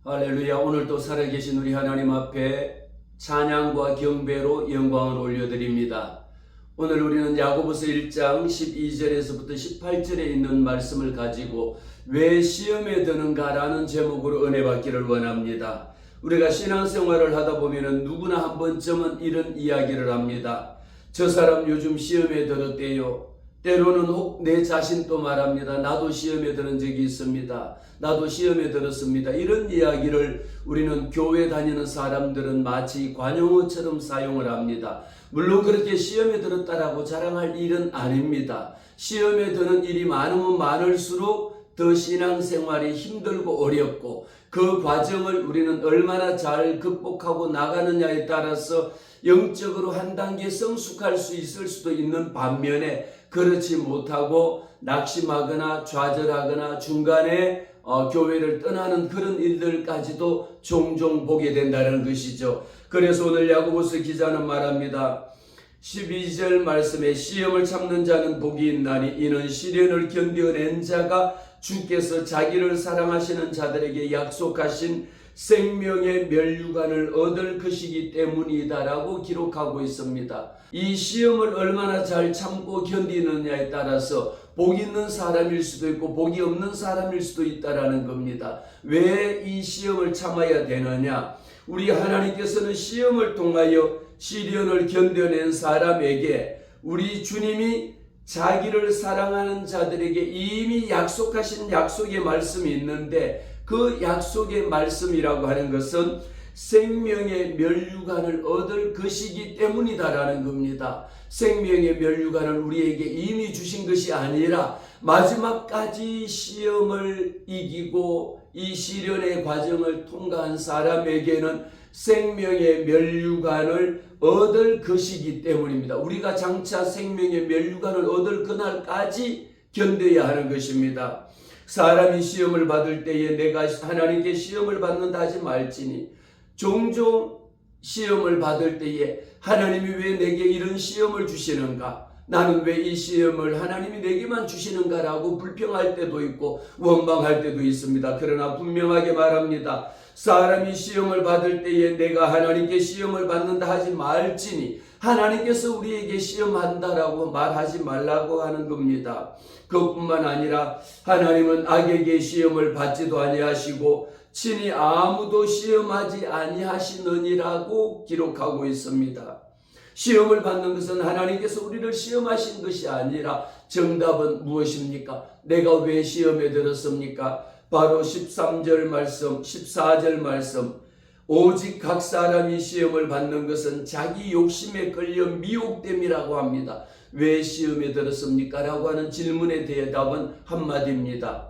할렐루야. 오늘도 살아계신 우리 하나님 앞에 찬양과 경배로 영광을 올려드립니다. 오늘 우리는 야고보서 1장 12절에서부터 18절에 있는 말씀을 가지고 왜 시험에 드는가라는 제목으로 은혜 받기를 원합니다. 우리가 신앙생활을 하다 보면 누구나 한 번쯤은 이런 이야기를 합니다. 저 사람 요즘 시험에 들었대요. 때로는 혹 내 자신도 말합니다. 나도 시험에 들은 적이 있습니다. 나도 시험에 들었습니다. 이런 이야기를 우리는 교회 다니는 사람들은 마치 관용어처럼 사용을 합니다. 물론 그렇게 시험에 들었다라고 자랑할 일은 아닙니다. 시험에 드는 일이 많으면 많을수록 더 신앙생활이 힘들고 어렵고 그 과정을 우리는 얼마나 잘 극복하고 나가느냐에 따라서 영적으로 한 단계 성숙할 수 있을 수도 있는 반면에 그렇지 못하고 낙심하거나 좌절하거나 중간에 교회를 떠나는 그런 일들까지도 종종 보게 된다는 것이죠. 그래서 오늘 야고보서 기자는 말합니다. 12절 말씀에 시험을 참는 자는 복이 있나니 이는 시련을 견뎌낸 자가 주께서 자기를 사랑하시는 자들에게 약속하신 생명의 면류관을 얻을 것이기 때문이다라고 기록하고 있습니다. 이 시험을 얼마나 잘 참고 견디느냐에 따라서 복 있는 사람일 수도 있고 복이 없는 사람일 수도 있다라는 겁니다. 왜 이 시험을 참아야 되느냐? 우리 하나님께서는 시험을 통하여 시련을 견뎌낸 사람에게 우리 주님이 자기를 사랑하는 자들에게 이미 약속하신 약속의 말씀이 있는데 그 약속의 말씀이라고 하는 것은 생명의 면류관을 얻을 것이기 때문이다라는 겁니다. 생명의 면류관을 우리에게 이미 주신 것이 아니라 마지막까지 시험을 이기고 이 시련의 과정을 통과한 사람에게는 생명의 면류관을 얻을 것이기 때문입니다. 우리가 장차 생명의 면류관을 얻을 그날까지 견뎌야 하는 것입니다. 사람이 시험을 받을 때에 내가 하나님께 시험을 받는다 하지 말지니 종종 시험을 받을 때에 하나님이 왜 내게 이런 시험을 주시는가? 나는 왜 이 시험을 하나님이 내게만 주시는가라고 불평할 때도 있고 원망할 때도 있습니다. 그러나 분명하게 말합니다. 사람이 시험을 받을 때에 내가 하나님께 시험을 받는다 하지 말지니 하나님께서 우리에게 시험한다라고 말하지 말라고 하는 겁니다. 그것뿐만 아니라 하나님은 악에게 시험을 받지도 아니하시고 친히 아무도 시험하지 아니하시느니라고 기록하고 있습니다. 시험을 받는 것은 하나님께서 우리를 시험하신 것이 아니라 정답은 무엇입니까? 내가 왜 시험에 들었습니까? 바로 13절 말씀, 14절 말씀. 오직 각 사람이 시험을 받는 것은 자기 욕심에 끌려 미혹됨이라고 합니다. 왜 시험에 들었습니까? 라고 하는 질문에 대답은 한마디입니다.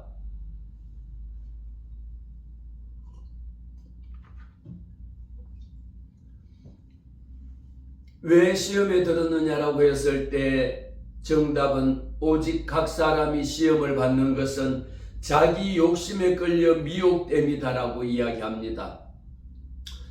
왜 시험에 들었느냐라고 했을 때 정답은 오직 각 사람이 시험을 받는 것은 자기 욕심에 끌려 미혹됨이다라고 이야기합니다.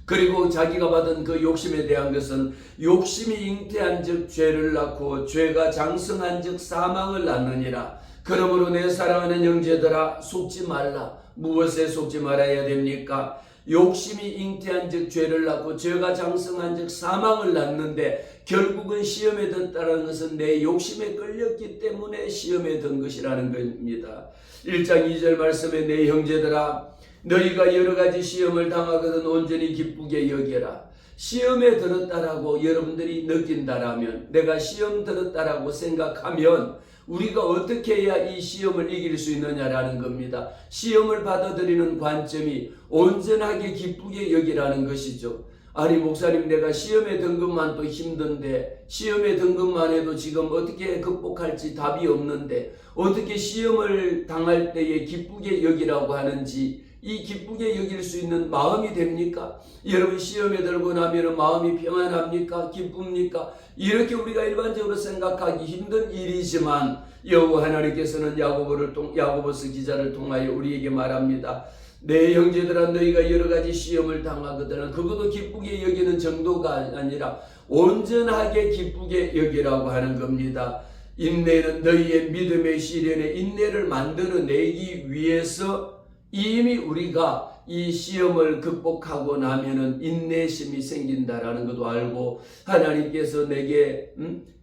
그리고 자기가 받은 그 욕심에 대한 것은 욕심이 잉태한 즉 죄를 낳고 죄가 장성한 즉 사망을 낳느니라. 그러므로 내 사랑하는 형제들아 속지 말라. 무엇에 속지 말아야 됩니까? 욕심이 잉태한 즉 죄를 낳고 죄가 장성한 즉 사망을 낳는데 결국은 시험에 든다는 것은 내 욕심에 끌렸기 때문에 시험에 든 것이라는 겁니다. 1장 2절 말씀에 내 형제들아 너희가 여러 가지 시험을 당하거든 온전히 기쁘게 여겨라. 시험에 들었다라고 여러분들이 느낀다라면 내가 시험 들었다라고 생각하면 우리가 어떻게 해야 이 시험을 이길 수 있느냐라는 겁니다. 시험을 받아들이는 관점이 온전하게 기쁘게 여기라는 것이죠. 아니 목사님 내가 시험에 든 것만 또 힘든데 시험에 든 것만 해도 지금 어떻게 극복할지 답이 없는데 어떻게 시험을 당할 때에 기쁘게 여기라고 하는지 이 기쁘게 여길 수 있는 마음이 됩니까? 여러분 시험에 들고 나면 마음이 평안합니까? 기쁩니까? 이렇게 우리가 일반적으로 생각하기 힘든 일이지만 여호와 하나님께서는 야고보서 기자를 통하여 우리에게 말합니다. 내 형제들아 너희가 여러 가지 시험을 당하거든 그것도 기쁘게 여기는 정도가 아니라 온전하게 기쁘게 여기라고 하는 겁니다. 인내는 너희의 믿음의 시련에 인내를 만들어내기 위해서 이미 우리가 이 시험을 극복하고 나면은 인내심이 생긴다라는 것도 알고, 하나님께서 내게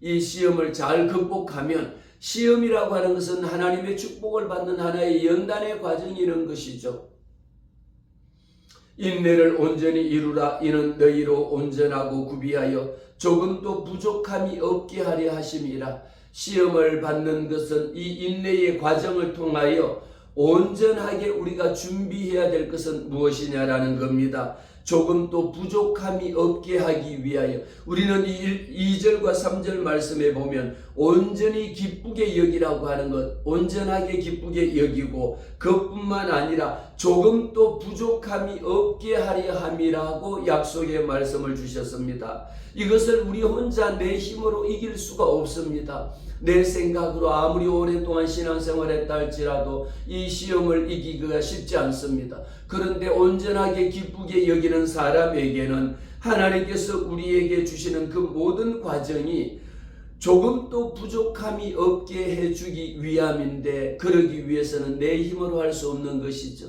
이 시험을 잘 극복하면, 시험이라고 하는 것은 하나님의 축복을 받는 하나의 연단의 과정이라는 것이죠. 인내를 온전히 이루라. 이는 너희로 온전하고 구비하여 조금도 부족함이 없게 하려 하심이라. 시험을 받는 것은 이 인내의 과정을 통하여 온전하게 우리가 준비해야 될 것은 무엇이냐라는 겁니다. 조금도 부족함이 없게 하기 위하여. 우리는 2절과 3절 말씀에 보면 온전히 기쁘게 여기라고 하는 것, 온전하게 기쁘게 여기고, 그뿐만 아니라 조금도 부족함이 없게 하려 함이라고 약속의 말씀을 주셨습니다. 이것을 우리 혼자 내 힘으로 이길 수가 없습니다. 내 생각으로 아무리 오랫동안 신앙생활했다 할지라도 이 시험을 이기기가 쉽지 않습니다. 그런데 온전하게 기쁘게 여기는 사람에게는 하나님께서 우리에게 주시는 그 모든 과정이 조금도 부족함이 없게 해주기 위함인데, 그러기 위해서는 내 힘으로 할 수 없는 것이죠.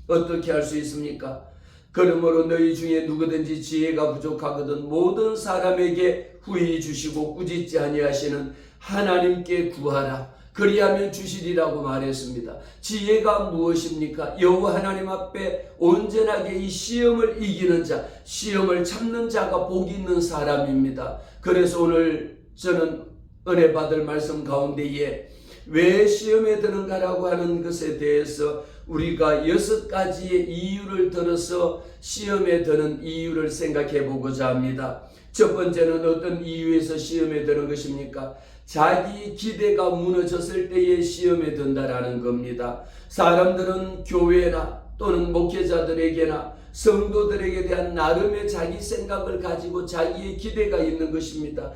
어떻게 할 수 있습니까? 그러므로 너희 중에 누구든지 지혜가 부족하거든 모든 사람에게 후히 주시고 꾸짖지 아니하시는 하나님께 구하라. 그리하면 주시리라고 말했습니다. 지혜가 무엇입니까? 여호와 하나님 앞에 온전하게 이 시험을 이기는 자, 시험을 참는 자가 복이 있는 사람입니다. 그래서 오늘 저는 은혜 받을 말씀 가운데에 왜 시험에 드는가라고 하는 것에 대해서 우리가 6가지의 이유를 들어서 시험에 드는 이유를 생각해 보고자 합니다. 첫 번째는 어떤 이유에서 시험에 드는 것입니까? 자기 기대가 무너졌을 때에 시험에 든다라는 겁니다. 사람들은 교회나 또는 목회자들에게나 성도들에게 대한 나름의 자기 생각을 가지고 자기의 기대가 있는 것입니다.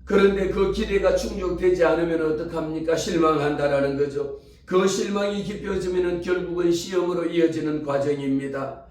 그런데 그 기대가 충족되지 않으면 어떡합니까? 실망한다라는 거죠. 그 실망이 깊어지면 결국은 시험으로 이어지는 과정입니다.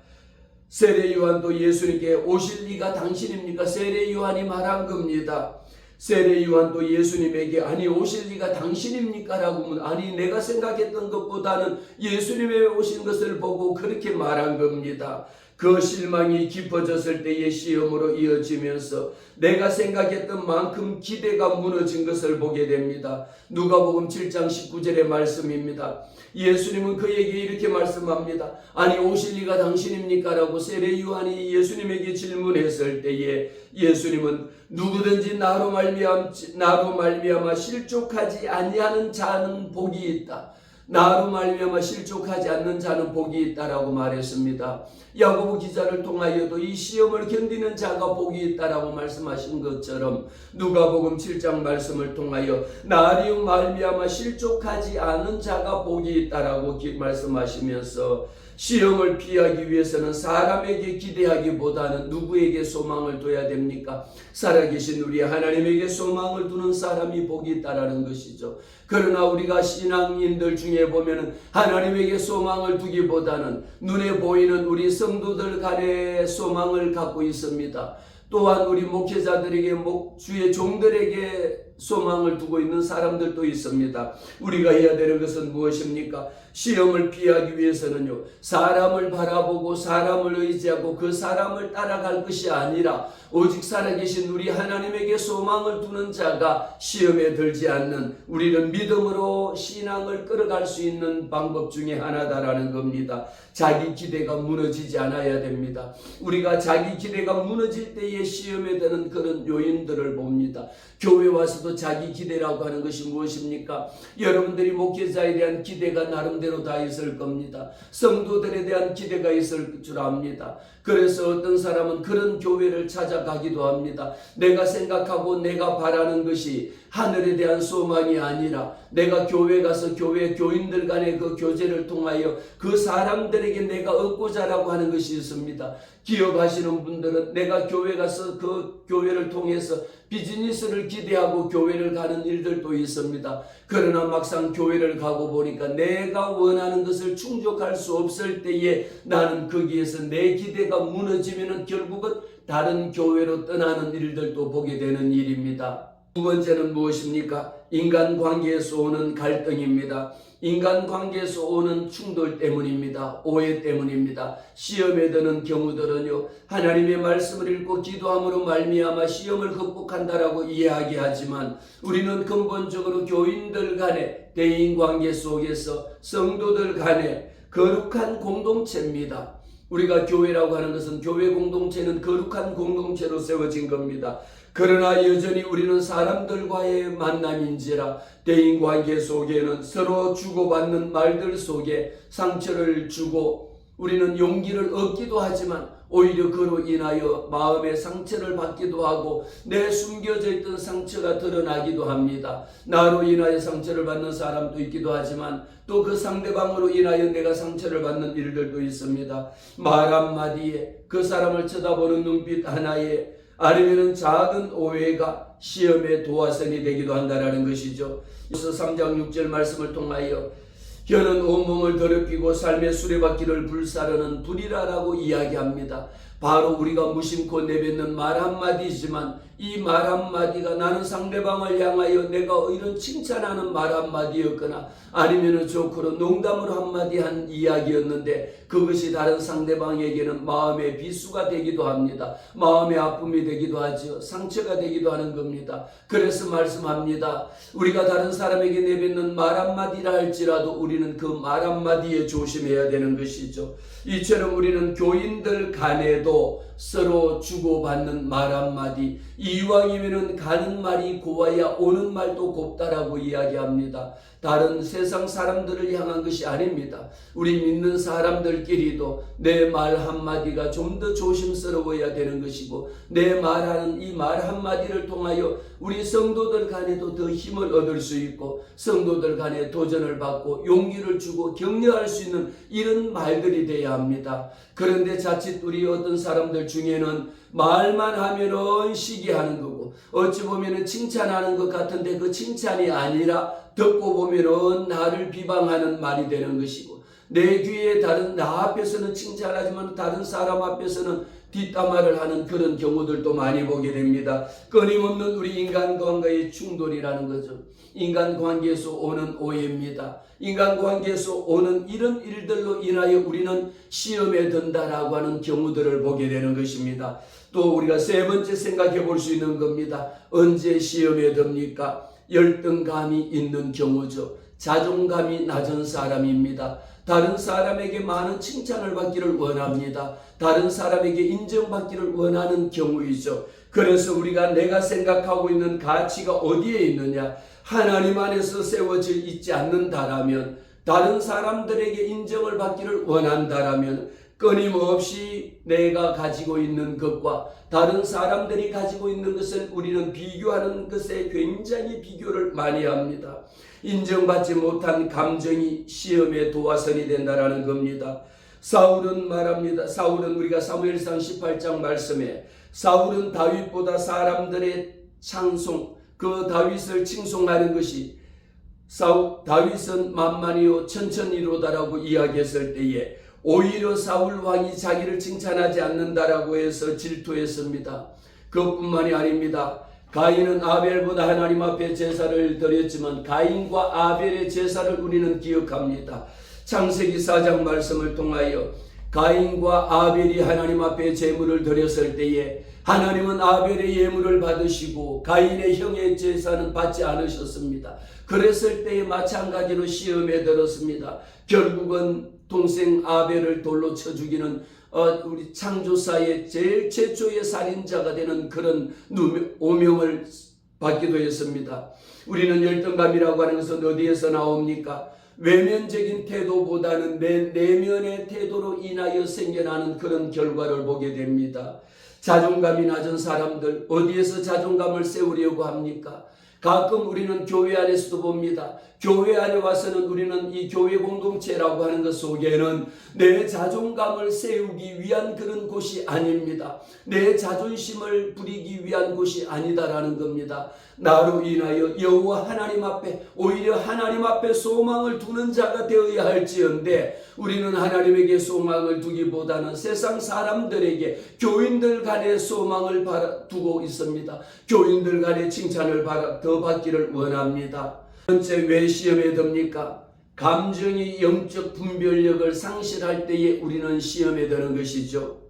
세례 요한도 예수님께 오실 리가 당신입니까? 세례 요한이 말한 겁니다. 세례 요한도 예수님에게 아니 오실 리가 당신입니까? 라고 묻는, 아니 내가 생각했던 것보다는 예수님의 오신 것을 보고 그렇게 말한 겁니다. 그 실망이 깊어졌을 때의 시험으로 이어지면서 내가 생각했던 만큼 기대가 무너진 것을 보게 됩니다. 누가복음 7장 19절의 말씀입니다. 예수님은 그에게 이렇게 말씀합니다. 아니 오실 리가 당신입니까? 라고 세례 요한이 예수님에게 질문했을 때에 예수님은 누구든지 나로 말미암아 실족하지 아니하는 자는 복이 있다. 나로 말미암아 실족하지 않는 자는 복이 있다라고 말했습니다. 야고보 기자를 통하여도 이 시험을 견디는 자가 복이 있다라고 말씀하신 것처럼 누가복음 7장 말씀을 통하여 나로 말미암아 실족하지 않은 자가 복이 있다라고 말씀하시면서 시험을 피하기 위해서는 사람에게 기대하기보다는 누구에게 소망을 둬야 됩니까? 살아계신 우리 하나님에게 소망을 두는 사람이 복이 있다라는 것이죠. 그러나 우리가 신앙인들 중에 보면은 하나님에게 소망을 두기보다는 눈에 보이는 우리 성도들 간에 소망을 갖고 있습니다. 또한 우리 목회자들에게 주의 종들에게 소망을 두고 있는 사람들도 있습니다. 우리가 해야 되는 것은 무엇입니까? 시험을 피하기 위해서는요, 사람을 바라보고 사람을 의지하고 그 사람을 따라갈 것이 아니라 오직 살아계신 우리 하나님에게 소망을 두는 자가 시험에 들지 않는, 우리는 믿음으로 신앙을 끌어갈 수 있는 방법 중에 하나다라는 겁니다. 자기 기대가 무너지지 않아야 됩니다. 우리가 자기 기대가 무너질 때에 시험에 드는 그런 요인들을 봅니다. 교회 와서도 자기 기대라고 하는 것이 무엇입니까? 여러분들이 목회자에 대한 기대가 나름대로 다 있을 겁니다. 성도들에 대한 기대가 있을 줄 압니다. 그래서 어떤 사람은 그런 교회를 찾아가기도 합니다. 내가 생각하고 내가 바라는 것이 하늘에 대한 소망이 아니라 내가 교회 가서 교회 교인들 간의 그 교제를 통하여 그 사람들에게 내가 얻고자라고 하는 것이 있습니다. 기업하시는 분들은 내가 교회 가서 그 교회를 통해서 비즈니스를 기대하고 교회를 가는 일들도 있습니다. 그러나 막상 교회를 가고 보니까 내가 원하는 것을 충족할 수 없을 때에 나는 거기에서 내 기대가 무너지면 결국은 다른 교회로 떠나는 일들도 보게 되는 일입니다. 두 번째는 무엇입니까? 인간관계에서 오는 갈등입니다. 인간관계에서 오는 충돌 때문입니다. 오해 때문입니다. 시험에 드는 경우들은요, 하나님의 말씀을 읽고 기도함으로 말미암아 시험을 극복한다라고 이야기하지만 우리는 근본적으로 교인들 간의 대인관계 속에서 성도들 간의 거룩한 공동체입니다. 우리가 교회라고 하는 것은 교회 공동체는 거룩한 공동체로 세워진 겁니다. 그러나 여전히 우리는 사람들과의 만남인지라 대인관계 속에는 서로 주고받는 말들 속에 상처를 주고 우리는 용기를 얻기도 하지만 오히려 그로 인하여 마음의 상처를 받기도 하고 내 숨겨져 있던 상처가 드러나기도 합니다. 나로 인하여 상처를 받는 사람도 있기도 하지만 또 그 상대방으로 인하여 내가 상처를 받는 일들도 있습니다. 말 한마디에 그 사람을 쳐다보는 눈빛 하나에 아니면은 작은 오해가 시험의 도화선이 되기도 한다라는 것이죠. 그래서 3장 6절 말씀을 통하여 혀는 온몸을 더럽히고 삶의 수레바퀴를 불사르는 불이라라고 이야기합니다. 바로 우리가 무심코 내뱉는 말 한마디지만 이 말 한마디가 나는 상대방을 향하여 내가 이런 칭찬하는 말 한마디였거나 아니면 조크로 농담으로 한마디 한 이야기였는데 그것이 다른 상대방에게는 마음의 비수가 되기도 합니다. 마음의 아픔이 되기도 하죠. 상처가 되기도 하는 겁니다. 그래서 말씀합니다. 우리가 다른 사람에게 내뱉는 말 한마디라 할지라도 우리는 그 말 한마디에 조심해야 되는 것이죠. 이처럼 우리는 교인들 간에도 서로 주고받는 말 한마디, 이왕이면은 가는 말이 고와야 오는 말도 곱다라고 이야기합니다. 다른 세상 사람들을 향한 것이 아닙니다. 우리 믿는 사람들끼리도 내 말 한마디가 좀 더 조심스러워야 되는 것이고 내 말하는 이 말 한마디를 통하여 우리 성도들 간에도 더 힘을 얻을 수 있고 성도들 간에 도전을 받고 용기를 주고 격려할 수 있는 이런 말들이 돼야 합니다. 그런데 자칫 우리 어떤 사람들 중에는 말만 하면은 시기하는 거고 어찌 보면은 칭찬하는 것 같은데 그 칭찬이 아니라 듣고 보면은 나를 비방하는 말이 되는 것이고 내 귀에 나 앞에서는 칭찬하지만 다른 사람 앞에서는 뒷담화를 하는 그런 경우들도 많이 보게 됩니다. 끊임없는 우리 인간관계의 충돌이라는 거죠. 인간관계에서 오는 오해입니다. 인간관계에서 오는 이런 일들로 인하여 우리는 시험에 든다라고 하는 경우들을 보게 되는 것입니다. 또 우리가 세 번째 생각해 볼 수 있는 겁니다. 언제 시험에 듭니까? 열등감이 있는 경우죠. 자존감이 낮은 사람입니다. 다른 사람에게 많은 칭찬을 받기를 원합니다. 다른 사람에게 인정받기를 원하는 경우이죠. 그래서 우리가 내가 생각하고 있는 가치가 어디에 있느냐? 하나님 안에서 세워져 있지 않는다라면, 다른 사람들에게 인정을 받기를 원한다라면 끊임없이 내가 가지고 있는 것과 다른 사람들이 가지고 있는 것을 우리는 비교하는 것에 굉장히 비교를 많이 합니다. 인정받지 못한 감정이 시험의 도화선이 된다라는 겁니다. 사울은 말합니다. 사울은 우리가 사무엘상 18장 말씀에 사울은 다윗보다 사람들의 찬송, 그 다윗을 칭송하는 것이 다윗은 만만이요 천천히로다라고 이야기했을 때에 오히려 사울 왕이 자기를 칭찬하지 않는다라고 해서 질투했습니다. 그것뿐만이 아닙니다. 가인은 아벨보다 하나님 앞에 제사를 드렸지만 가인과 아벨의 제사를 우리는 기억합니다. 창세기 4장 말씀을 통하여 가인과 아벨이 하나님 앞에 제물을 드렸을 때에 하나님은 아벨의 예물을 받으시고 가인의 형의 제사는 받지 않으셨습니다. 그랬을 때에 마찬가지로 시험에 들었습니다. 결국은 동생 아벨을 돌로 쳐 죽이는 우리 창조사의 제일 최초의 살인자가 되는 그런 오명을 받기도 했습니다. 우리는 열등감이라고 하는 것은 어디에서 나옵니까? 외면적인 태도보다는 내면의 태도로 인하여 생겨나는 그런 결과를 보게 됩니다. 자존감이 낮은 사람들 어디에서 자존감을 세우려고 합니까? 가끔 우리는 교회 안에서도 봅니다. 교회 안에 와서는 우리는 이 교회 공동체라고 하는 것 속에는 내 자존감을 세우기 위한 그런 곳이 아닙니다. 내 자존심을 부리기 위한 곳이 아니다라는 겁니다. 나로 인하여 여호와 하나님 앞에 오히려 하나님 앞에 소망을 두는 자가 되어야 할지언데 우리는 하나님에게 소망을 두기보다는 세상 사람들에게 교인들 간의 소망을 두고 있습니다. 교인들 간의 칭찬을 더 받기를 원합니다. 번째, 왜 시험에 듭니까? 감정이 영적 분별력을 상실할 때에 우리는 시험에 드는 것이죠.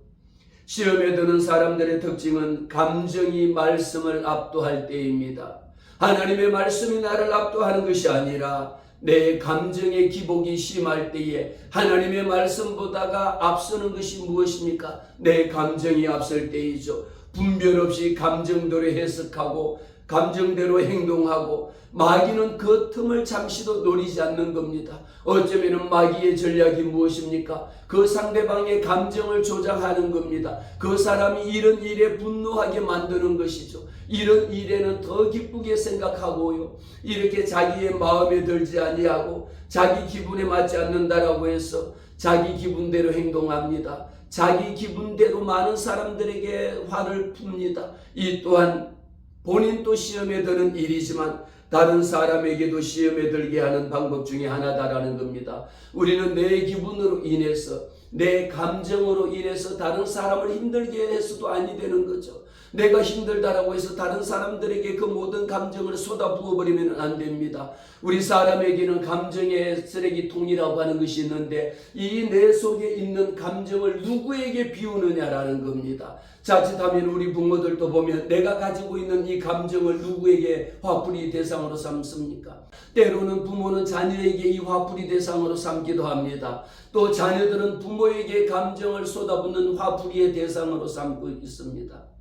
시험에 드는 사람들의 특징은 감정이 말씀을 압도할 때입니다. 하나님의 말씀이 나를 압도하는 것이 아니라 내 감정의 기복이 심할 때에 하나님의 말씀보다가 앞서는 것이 무엇입니까? 내 감정이 앞설 때이죠. 분별 없이 감정대로 해석하고 감정대로 행동하고 마귀는 그 틈을 잠시도 노리지 않는 겁니다. 어쩌면 마귀의 전략이 무엇입니까? 그 상대방의 감정을 조작하는 겁니다. 그 사람이 이런 일에 분노하게 만드는 것이죠. 이런 일에는 더 기쁘게 생각하고요. 이렇게 자기의 마음에 들지 아니하고 자기 기분에 맞지 않는다라고 해서 자기 기분대로 행동합니다. 자기 기분대로 많은 사람들에게 화를 풉니다. 이 또한 본인도 시험에 드는 일이지만 다른 사람에게도 시험에 들게 하는 방법 중에 하나다라는 겁니다. 우리는 내 기분으로 인해서 내 감정으로 인해서 다른 사람을 힘들게 해서도 아니 되는 거죠. 내가 힘들다라고 해서 다른 사람들에게 그 모든 감정을 쏟아 부어버리면 안 됩니다. 우리 사람에게는 감정의 쓰레기통이라고 하는 것이 있는데 이 내 속에 있는 감정을 누구에게 비우느냐라는 겁니다. 자칫하면 우리 부모들도 보면 내가 가지고 있는 이 감정을 누구에게 화풀이 대상으로 삼습니까? 때로는 부모는 자녀에게 이 화풀이 대상으로 삼기도 합니다. 또 자녀들은 부모에게 감정을 쏟아붓는 화풀이의 대상으로 삼고 있습니다.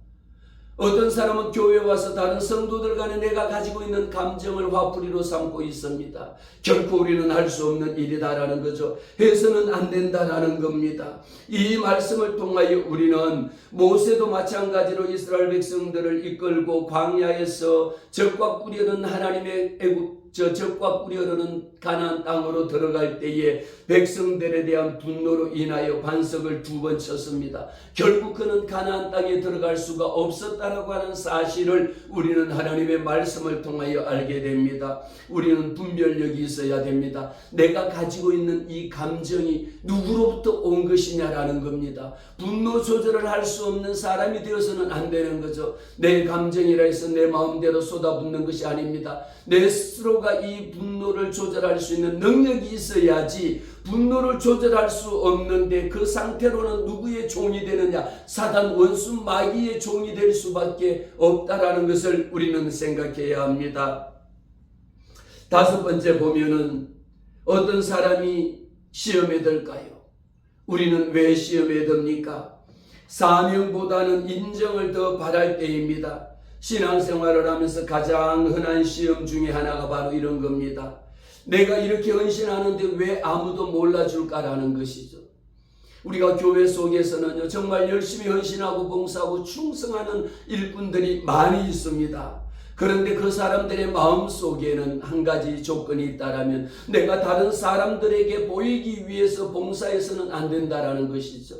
어떤 사람은 교회에 와서 다른 성도들 간에 내가 가지고 있는 감정을 화풀이로 삼고 있습니다. 결코 우리는 할 수 없는 일이다라는 거죠. 해서는 안 된다라는 겁니다. 이 말씀을 통하여 우리는 모세도 마찬가지로 이스라엘 백성들을 이끌고 광야에서 적과 꿀이는 하나님의 적과 꿀이는 가나안 땅으로 들어갈 때에 백성들에 대한 분노로 인하여 반석을 2번 쳤습니다. 결국 그는 가나안 땅에 들어갈 수가 없었다라고 하는 사실을 우리는 하나님의 말씀을 통하여 알게 됩니다. 우리는 분별력이 있어야 됩니다. 내가 가지고 있는 이 감정이 누구로부터 온 것이냐라는 겁니다. 분노 조절을 할 수 없는 사람이 되어서는 안 되는 거죠. 내 감정이라 해서 내 마음대로 쏟아붓는 것이 아닙니다. 내 스스로가 이 분노를 조절할 수 있는 능력이 있어야지. 분노를 조절할 수 없는데 그 상태로는 누구의 종이 되느냐? 사단 원수 마귀의 종이 될 수밖에 없다라는 것을 우리는 생각해야 합니다. 5번째 보면은 어떤 사람이 시험에 들까요? 우리는 왜 시험에 듭니까? 사명보다는 인정을 더 바랄 때입니다. 신앙생활을 하면서 가장 흔한 시험 중에 하나가 바로 이런 겁니다. 내가 이렇게 헌신하는데 왜 아무도 몰라줄까라는 것이죠. 우리가 교회 속에서는요, 정말 열심히 헌신하고 봉사하고 충성하는 일꾼들이 많이 있습니다. 그런데 그 사람들의 마음 속에는 한 가지 조건이 있다라면 내가 다른 사람들에게 보이기 위해서 봉사해서는 안 된다라는 것이죠.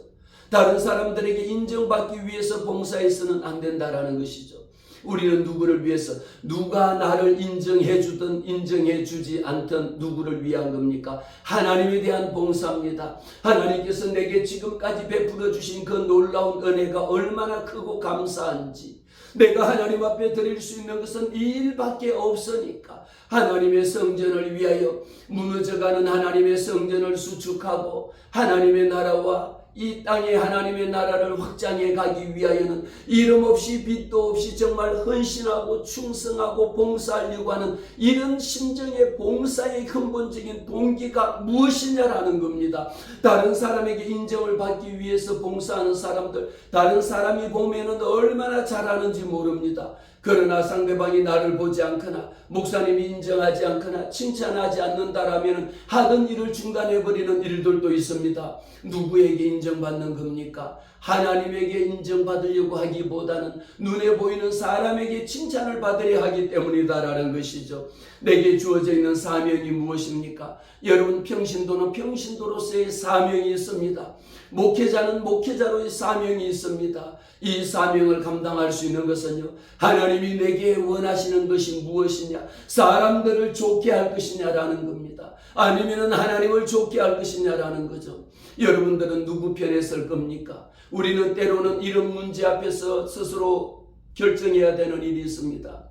다른 사람들에게 인정받기 위해서 봉사해서는 안 된다라는 것이죠. 우리는 누구를 위해서, 누가 나를 인정해 주든 인정해 주지 않든 누구를 위한 겁니까? 하나님에 대한 봉사입니다. 하나님께서 내게 지금까지 베풀어 주신 그 놀라운 은혜가 얼마나 크고 감사한지, 내가 하나님 앞에 드릴 수 있는 것은 이 일밖에 없으니까 하나님의 성전을 위하여 무너져가는 하나님의 성전을 수축하고 하나님의 나라와 이 땅에 하나님의 나라를 확장해 가기 위하여는 이름 없이 빚도 없이 정말 헌신하고 충성하고 봉사하려고 하는 이런 심정의 봉사의 근본적인 동기가 무엇이냐라는 겁니다. 다른 사람에게 인정을 받기 위해서 봉사하는 사람들, 다른 사람이 보면은 얼마나 잘하는지 모릅니다. 그러나 상대방이 나를 보지 않거나 목사님이 인정하지 않거나 칭찬하지 않는다라면 하던 일을 중단해버리는 일들도 있습니다. 누구에게 인정받는 겁니까? 하나님에게 인정받으려고 하기보다는 눈에 보이는 사람에게 칭찬을 받으려 하기 때문이다라는 것이죠. 내게 주어져 있는 사명이 무엇입니까? 여러분, 평신도는 평신도로서의 사명이 있습니다. 목회자는 목회자로의 사명이 있습니다. 이 사명을 감당할 수 있는 것은요, 하나님이 내게 원하시는 것이 무엇이냐, 사람들을 좋게 할 것이냐라는 겁니다. 아니면은 하나님을 좋게 할 것이냐라는 거죠. 여러분들은 누구 편에 설 겁니까? 우리는 때로는 이런 문제 앞에서 스스로 결정해야 되는 일이 있습니다.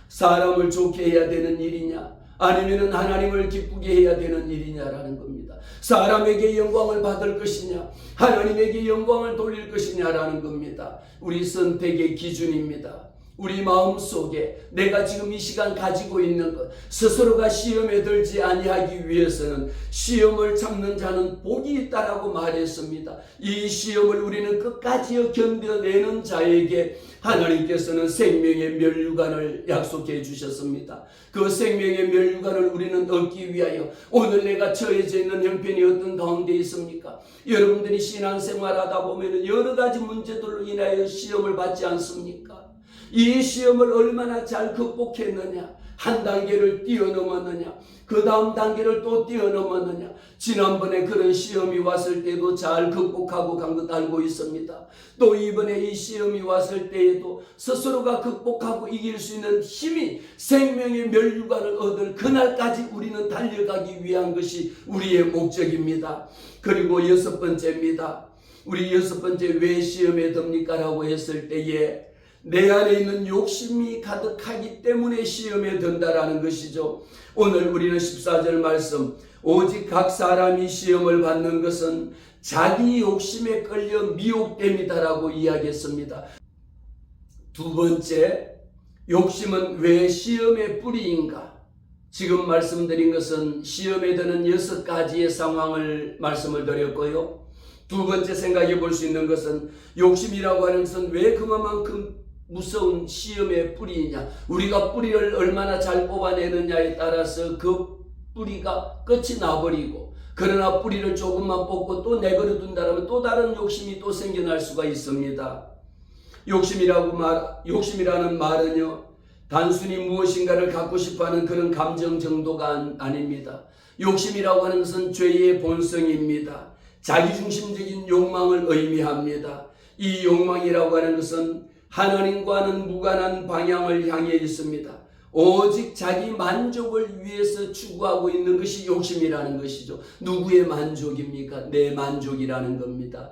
사람을 좋게 해야 되는 일이냐, 아니면은 하나님을 기쁘게 해야 되는 일이냐라는 겁니다. 사람에게 영광을 받을 것이냐, 하나님에게 영광을 돌릴 것이냐라는 겁니다. 우리 선택의 기준입니다. 우리 마음속에 내가 지금 이 시간 가지고 있는 것, 스스로가 시험에 들지 아니하기 위해서는 시험을 참는 자는 복이 있다라고 말했습니다. 이 시험을 우리는 끝까지 견뎌내는 자에게 하나님께서는 생명의 멸류관을 약속해 주셨습니다. 그 생명의 멸류관을 우리는 얻기 위하여 오늘 내가 처해져 있는 형편이 어떤 가운데 있습니까? 여러분들이 신앙생활하다 보면 여러 가지 문제들로 인하여 시험을 받지 않습니까? 이 시험을 얼마나 잘 극복했느냐, 한 단계를 뛰어넘었느냐, 그 다음 단계를 또 뛰어넘었느냐. 지난번에 그런 시험이 왔을 때도 잘 극복하고 간 것 알고 있습니다. 또 이번에 이 시험이 왔을 때에도 스스로가 극복하고 이길 수 있는 힘이, 생명의 멸류관을 얻을 그날까지 우리는 달려가기 위한 것이 우리의 목적입니다. 그리고 여섯 번째입니다. 우리 여섯 번째, 왜 시험에 듭니까? 라고 했을 때에 내 안에 있는 욕심이 가득하기 때문에 시험에 든다라는 것이죠. 오늘 우리는 14절 말씀, 오직 각 사람이 시험을 받는 것은 자기 욕심에 끌려 미혹됨이다라고 이야기했습니다. 두 번째, 욕심은 왜 시험의 뿌리인가? 지금 말씀드린 것은 시험에 드는 6가지의 상황을 말씀을 드렸고요. 두 번째 생각해 볼 수 있는 것은 욕심이라고 하는 것은 왜 그만큼 무서운 시험의 뿌리이냐, 우리가 뿌리를 얼마나 잘 뽑아내느냐에 따라서 그 뿌리가 끝이 나버리고, 그러나 뿌리를 조금만 뽑고 또 내버려 둔다면 또 다른 욕심이 또 생겨날 수가 있습니다. 욕심이라는 말은요, 단순히 무엇인가를 갖고 싶어하는 그런 감정 정도가 아닙니다. 욕심이라고 하는 것은 죄의 본성입니다. 자기중심적인 욕망을 의미합니다. 이 욕망이라고 하는 것은 하나님과는 무관한 방향을 향해 있습니다. 오직 자기 만족을 위해서 추구하고 있는 것이 욕심이라는 것이죠. 누구의 만족입니까? 내 만족이라는 겁니다.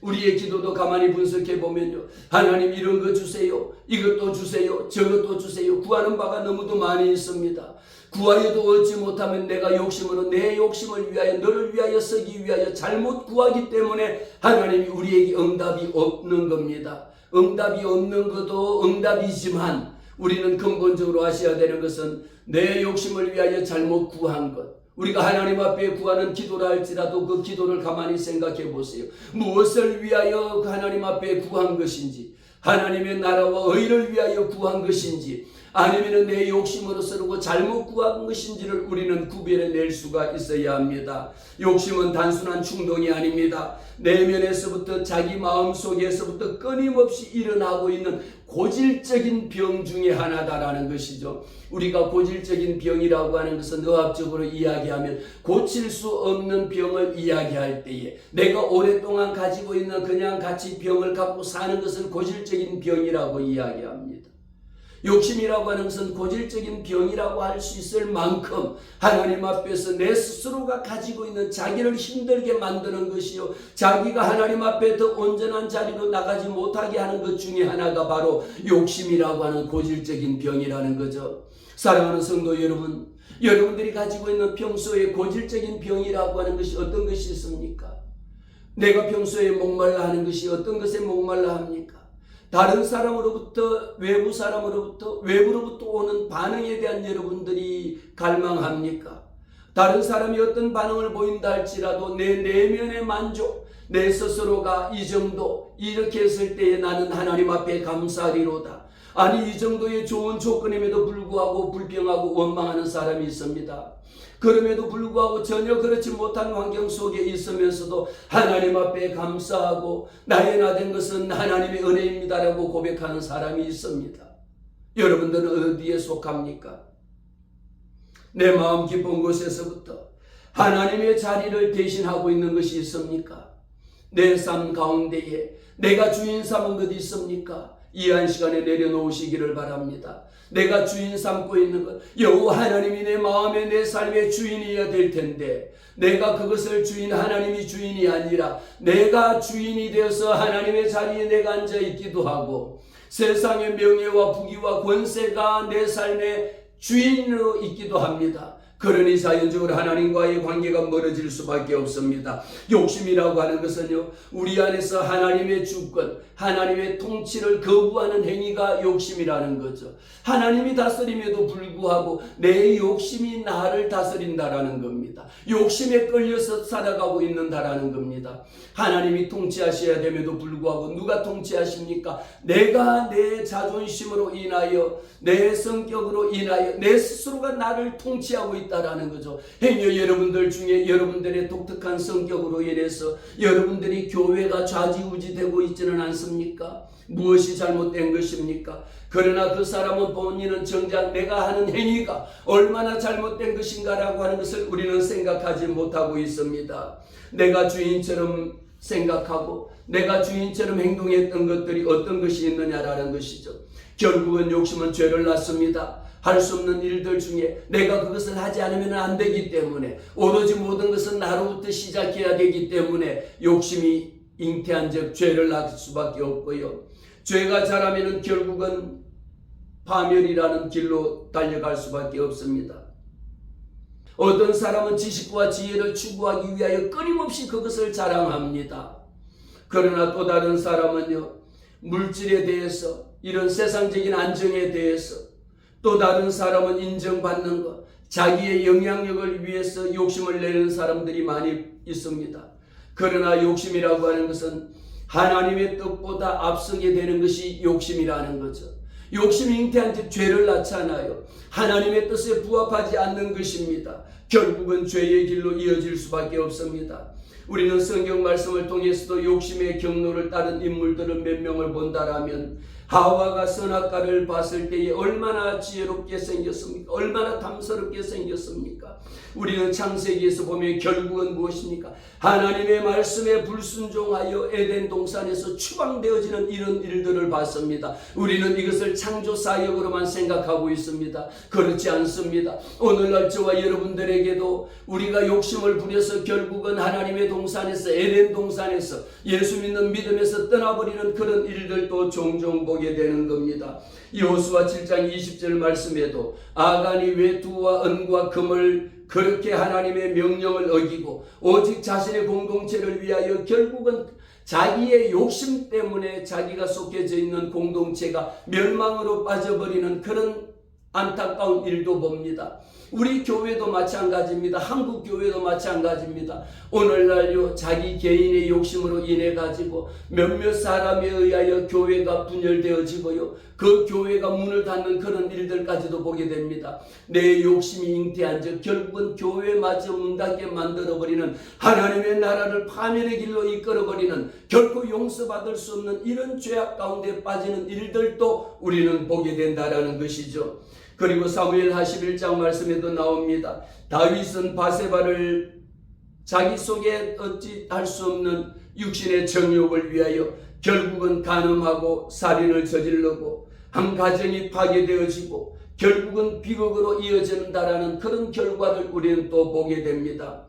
우리의 기도도 가만히 분석해 보면요, 하나님 이런 거 주세요, 이것도 주세요, 저것도 주세요. 구하는 바가 너무도 많이 있습니다. 구하여도 얻지 못하면 내가 욕심으로 내 욕심을 위하여, 너를 위하여 쓰기 위하여 잘못 구하기 때문에 하나님이 우리에게 응답이 없는 겁니다. 응답이 없는 것도 응답이지만 우리는 근본적으로 아셔야 되는 것은 내 욕심을 위하여 잘못 구한 것, 우리가 하나님 앞에 구하는 기도라 할지라도 그 기도를 가만히 생각해 보세요. 무엇을 위하여 하나님 앞에 구한 것인지, 하나님의 나라와 의를 위하여 구한 것인지, 아니면 내 욕심으로 쓰고 잘못 구한 것인지를 우리는 구별해낼 수가 있어야 합니다. 욕심은 단순한 충동이 아닙니다. 내면에서부터, 자기 마음속에서부터 끊임없이 일어나고 있는 고질적인 병 중에 하나다라는 것이죠. 우리가 고질적인 병이라고 하는 것은 의학적으로 이야기하면 고칠 수 없는 병을 이야기할 때에, 내가 오랫동안 가지고 있는 그냥 같이 병을 갖고 사는 것을 고질적인 병이라고 이야기합니다. 욕심이라고 하는 것은 고질적인 병이라고 할 수 있을 만큼 하나님 앞에서 내 스스로가 가지고 있는 자기를 힘들게 만드는 것이요, 자기가 하나님 앞에 더 온전한 자리로 나가지 못하게 하는 것 중에 하나가 바로 욕심이라고 하는 고질적인 병이라는 거죠. 사랑하는 성도 여러분, 여러분들이 가지고 있는 평소에 고질적인 병이라고 하는 것이 어떤 것이 있습니까? 내가 평소에 목말라 하는 것이 어떤 것에 목말라 합니까? 다른 사람으로부터, 외부로부터 오는 반응에 대한 여러분들이 갈망합니까? 다른 사람이 어떤 반응을 보인다 할지라도 내 내면의 만족, 내 스스로가 이 정도, 이렇게 했을 때에 나는 하나님 앞에 감사하리로다. 아니, 이 정도의 좋은 조건임에도 불구하고 불평하고 원망하는 사람이 있습니다. 그럼에도 불구하고 전혀 그렇지 못한 환경 속에 있으면서도 하나님 앞에 감사하고 나의 나 된 것은 하나님의 은혜입니다라고 고백하는 사람이 있습니다. 여러분들은 어디에 속합니까? 내 마음 깊은 곳에서부터 하나님의 자리를 대신하고 있는 것이 있습니까? 내 삶 가운데에 내가 주인 삼은 것 있습니까? 이 한 시간에 내려놓으시기를 바랍니다. 내가 주인 삼고 있는 것, 여호와 하나님이 내 마음의, 내 삶의 주인이어야 될 텐데, 내가 그것을 하나님이 주인이 아니라 내가 주인이 되어서 하나님의 자리에 내가 앉아 있기도 하고, 세상의 명예와 부귀와 권세가 내 삶의 주인으로 있기도 합니다. 그러니 자연적으로 하나님과의 관계가 멀어질 수밖에 없습니다. 욕심이라고 하는 것은요, 우리 안에서 하나님의 주권, 하나님의 통치를 거부하는 행위가 욕심이라는 거죠. 하나님이 다스림에도 불구하고 내 욕심이 나를 다스린다라는 겁니다. 욕심에 끌려서 살아가고 있는다라는 겁니다. 하나님이 통치하셔야 됨에도 불구하고 누가 통치하십니까? 내가 내 자존심으로 인하여, 내 성격으로 인하여 내 스스로가 나를 통치하고 있다라는 거죠. 행여 여러분들 중에 여러분들의 독특한 성격으로 인해서 여러분들이 교회가 좌지우지되고 있지는 않습니까? 무엇이 잘못된 것입니까? 그러나 그 사람은 본인은 정작 내가 하는 행위가 얼마나 잘못된 것인가라고 하는 것을 우리는 생각하지 못하고 있습니다. 내가 주인처럼 생각하고 내가 주인처럼 행동했던 것들이 어떤 것이 있느냐라는 것이죠. 결국은 욕심은 죄를 낳습니다. 할 수 없는 일들 중에 내가 그것을 하지 않으면 안 되기 때문에, 오로지 모든 것은 나로부터 시작해야 되기 때문에 욕심이 잉태한 즉 죄를 낳을 수밖에 없고요. 죄가 자라면 결국은 파멸이라는 길로 달려갈 수밖에 없습니다. 어떤 사람은 지식과 지혜를 추구하기 위하여 끊임없이 그것을 자랑합니다. 그러나 또 다른 사람은요, 물질에 대해서, 이런 세상적인 안정에 대해서, 또 다른 사람은 인정받는 것, 자기의 영향력을 위해서 욕심을 내는 사람들이 많이 있습니다. 그러나 욕심이라고 하는 것은 하나님의 뜻보다 앞서게 되는 것이 욕심이라는 거죠. 욕심이 잉태한 즉 죄를 낳잖아요. 하나님의 뜻에 부합하지 않는 것입니다. 결국은 죄의 길로 이어질 수밖에 없습니다. 우리는 성경 말씀을 통해서도 욕심의 경로를 따른 인물들을 몇 명을 본다라면, 하와가 선악과를 봤을 때에 얼마나 지혜롭게 생겼습니까? 얼마나 탐스럽게 생겼습니까? 우리는 창세기에서 보면 결국은 무엇입니까? 하나님의 말씀에 불순종하여 에덴 동산에서 추방되어지는 이런 일들을 봤습니다. 우리는 이것을 창조 사역으로만 생각하고 있습니다. 그렇지 않습니다. 오늘날 저와 여러분들에게도 우리가 욕심을 부려서 결국은 하나님의 동산에서, 에덴 동산에서, 예수 믿는 믿음에서 떠나버리는 그런 일들도 종종 보게 되는 겁니다. 여호수아 7장 20절 말씀에도 아간이 외투와 은과 금을 그렇게 하나님의 명령을 어기고 오직 자신의 공동체를 위하여 결국은 자기의 욕심 때문에 자기가 속해져 있는 공동체가 멸망으로 빠져버리는 그런 안타까운 일도 봅니다. 우리 교회도 마찬가지입니다. 한국 교회도 마찬가지입니다. 오늘날요, 자기 개인의 욕심으로 인해 가지고 몇몇 사람에 의하여 교회가 분열되어지고요, 그 교회가 문을 닫는 그런 일들까지도 보게 됩니다. 내 욕심이 잉태한 즉 결국은 교회마저 문 닫게 만들어버리는, 하나님의 나라를 파멸의 길로 이끌어버리는, 결코 용서받을 수 없는 이런 죄악 가운데 빠지는 일들도 우리는 보게 된다라는 것이죠. 그리고 사무엘하 11장 말씀에도 나옵니다. 다윗은 바세바를 자기 속에 어찌 할 수 없는 육신의 정욕을 위하여 결국은 간음하고 살인을 저지르고 한 가정이 파괴되어지고 결국은 비극으로 이어진다라는 그런 결과를 우리는 또 보게 됩니다.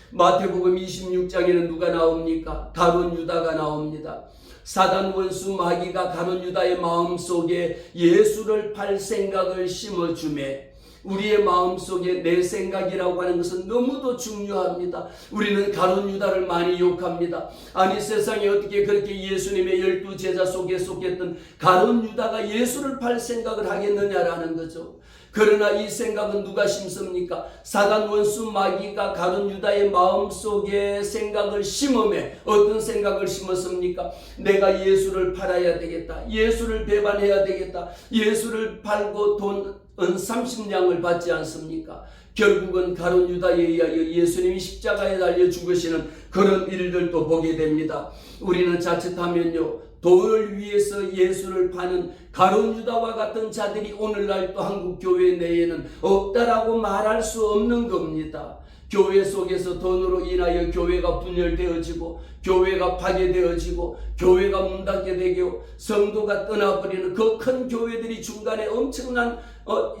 마태복음 26장에는 누가 나옵니까? 가룟 유다가 나옵니다. 사단 원수 마귀가 가룟 유다의 마음속에 예수를 팔 생각을 심어주매, 우리의 마음속에 내 생각이라고 하는 것은 너무도 중요합니다. 우리는 가룟 유다를 많이 욕합니다. 아니, 세상에 어떻게 그렇게 예수님의 12 제자 속에 속했던 가룟 유다가 예수를 팔 생각을 하겠느냐라는 거죠. 그러나 이 생각은 누가 심습니까? 사단 원수 마귀가 가룟 유다의 마음속에 생각을 심음에 어떤 생각을 심었습니까? 내가 예수를 팔아야 되겠다. 예수를 배반해야 되겠다. 예수를 팔고 돈 30냥을 받지 않습니까? 결국은 가룟 유다에 의하여 예수님이 십자가에 달려 죽으시는 그런 일들도 보게 됩니다. 우리는 자칫하면요, 돈을 위해서 예수를 파는 가룟 유다와 같은 자들이 오늘날 또 한국 교회 내에는 없다라고 말할 수 없는 겁니다. 교회 속에서 돈으로 인하여 교회가 분열되어지고 교회가 파괴되어지고 교회가 문 닫게 되고 성도가 떠나버리는 그 큰 교회들이 중간에 엄청난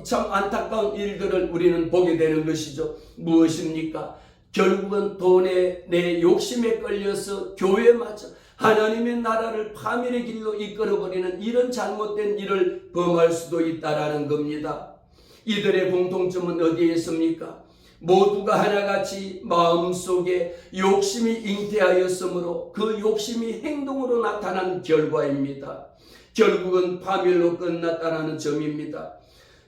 참 안타까운 일들을 우리는 보게 되는 것이죠. 무엇입니까? 결국은 돈에 내 욕심에 끌려서 교회마저 하나님의 나라를 파멸의 길로 이끌어버리는 이런 잘못된 일을 범할 수도 있다라는 겁니다. 이들의 공통점은 어디에 있습니까? 모두가 하나같이 마음속에 욕심이 잉태하였으므로 그 욕심이 행동으로 나타난 결과입니다. 결국은 파멸로 끝났다는 점입니다.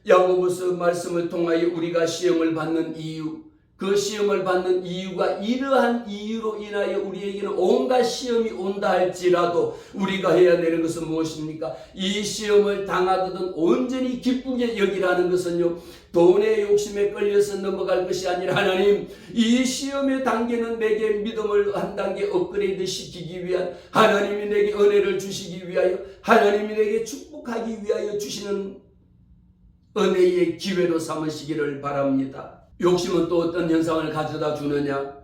야고보서 말씀을 통하여 우리가 시험을 받는 이유, 그 시험을 받는 이유가 이러한 이유로 인하여 우리에게는 온갖 시험이 온다 할지라도 우리가 해야 되는 것은 무엇입니까? 이 시험을 당하거든 온전히 기쁘게 여기라는 것은요, 돈의 욕심에 끌려서 넘어갈 것이 아니라 하나님, 이 시험의 단계는 내게 믿음을 한 단계 업그레이드 시키기 위한, 하나님이 내게 은혜를 주시기 위하여, 하나님이 내게 축복하기 위하여 주시는 은혜의 기회로 삼으시기를 바랍니다. 욕심은 또 어떤 현상을 가져다 주느냐?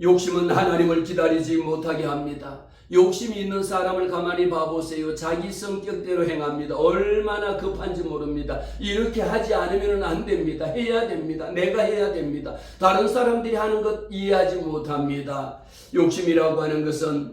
욕심은 하나님을 기다리지 못하게 합니다. 욕심이 있는 사람을 가만히 봐보세요. 자기 성격대로 행합니다. 얼마나 급한지 모릅니다. 이렇게 하지 않으면 안 됩니다. 해야 됩니다. 내가 해야 됩니다. 다른 사람들이 하는 것 이해하지 못합니다. 욕심이라고 하는 것은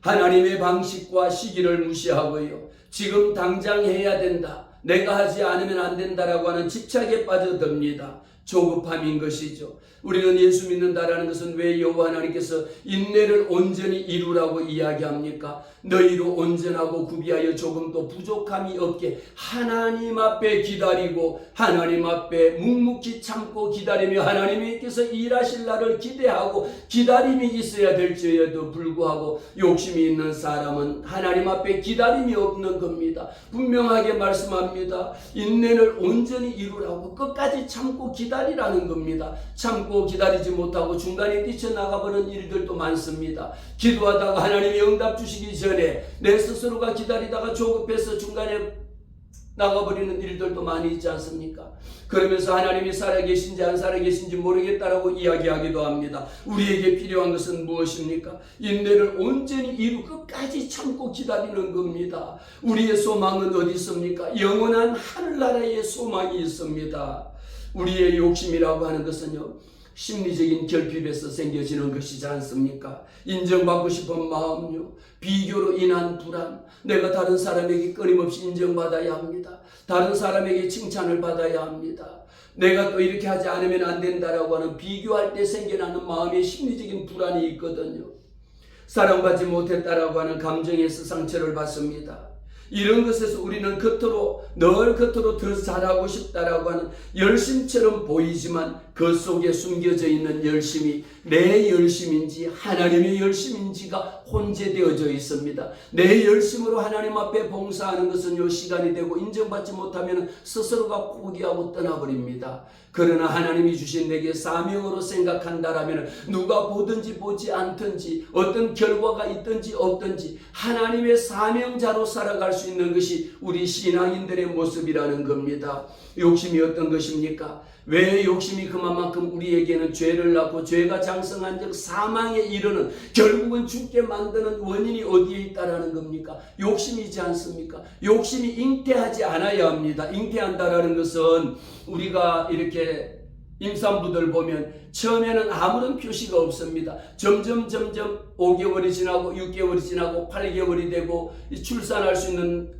하나님의 방식과 시기를 무시하고요, 지금 당장 해야 된다, 내가 하지 않으면 안 된다라고 하는 집착에 빠져듭니다. 조급함인 것이죠. 우리는 예수 믿는다라는 것은 왜 여호와 하나님께서 인내를 온전히 이루라고 이야기합니까? 너희로 온전하고 구비하여 조금도 부족함이 없게 하나님 앞에 기다리고 하나님 앞에 묵묵히 참고 기다리며 하나님께서 일하실 날을 기대하고 기다림이 있어야 될지에도 불구하고 욕심이 있는 사람은 하나님 앞에 기다림이 없는 겁니다. 분명하게 말씀합니다. 인내를 온전히 이루라고 끝까지 참고 기다리라는 겁니다. 참고 기다리지 못하고 중간에 뛰쳐나가버리는 일들도 많습니다. 기도하다가 하나님이 응답 주시기 전에 내 스스로가 기다리다가 조급해서 중간에 나가버리는 일들도 많이 있지 않습니까? 그러면서 하나님이 살아계신지 안 살아계신지 모르겠다라고 이야기하기도 합니다. 우리에게 필요한 것은 무엇입니까? 인내를 온전히 이루 끝까지 참고 기다리는 겁니다. 우리의 소망은 어디 있습니까? 영원한 하늘나라의 소망이 있습니다. 우리의 욕심이라고 하는 것은요, 심리적인 결핍에서 생겨지는 것이지 않습니까? 인정받고 싶은 마음요, 비교로 인한 불안, 내가 다른 사람에게 끊임없이 인정받아야 합니다. 다른 사람에게 칭찬을 받아야 합니다. 내가 또 이렇게 하지 않으면 안 된다라고 하는 비교할 때 생겨나는 마음의 심리적인 불안이 있거든요. 사랑받지 못했다라고 하는 감정에서 상처를 받습니다. 이런 것에서 우리는 늘 겉으로 더 잘하고 싶다라고 하는 열심처럼 보이지만 그 속에 숨겨져 있는 열심이 내 열심인지 하나님의 열심인지가 혼재되어져 있습니다. 내 열심으로 하나님 앞에 봉사하는 것은 시간이 되고 인정받지 못하면 스스로가 포기하고 떠나버립니다. 그러나 하나님이 주신 내게 사명으로 생각한다라면 누가 보든지 보지 않든지 어떤 결과가 있든지 없든지 하나님의 사명자로 살아갈 수 있는 것이 우리 신앙인들의 모습이라는 겁니다. 욕심이 어떤 것입니까? 왜 욕심이 그만큼 우리에게는 죄를 낳고 죄가 장성한 적 사망에 이르는, 결국은 죽게 만드는 원인이 어디에 있다라는 겁니까? 욕심이지 않습니까? 욕심이 잉태하지 않아야 합니다. 잉태한다라는 것은 우리가 이렇게 임산부들 보면 처음에는 아무런 표시가 없습니다. 점점 5개월이 지나고 6개월이 지나고 8개월이 되고 출산할 수 있는